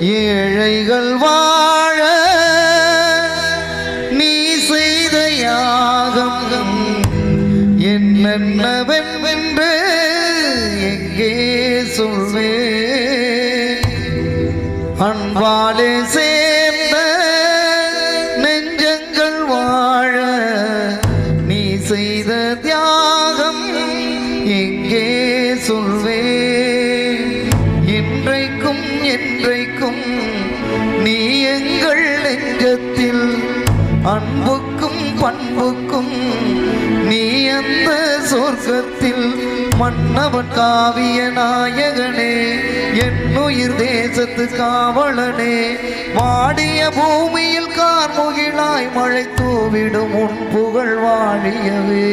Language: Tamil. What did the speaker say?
ஏழைகள் வாழ நீ செய்த யாகம் என்னென்னவென்று எங்கே சொல்வே அன்பாலே சேர்ந்த நெஞ்சங்கள் வாழ நீ செய்த தியாகம் எங்கே சொல்வே இன்றைக்கும் என்றைக்கும் நீ எங்கள் நெஞ்சத்தில் அன்புக்கும் பண்புக்கும் நீ அந்த சொர்க்கத்தில் மன்னவன் காவிய நாயகனே என்னுயிர் தேசத்து காவலனே வாடிய பூமியில் கார்முகிலாய் மழை தூவிடும் உன் புகழ் வாழியவே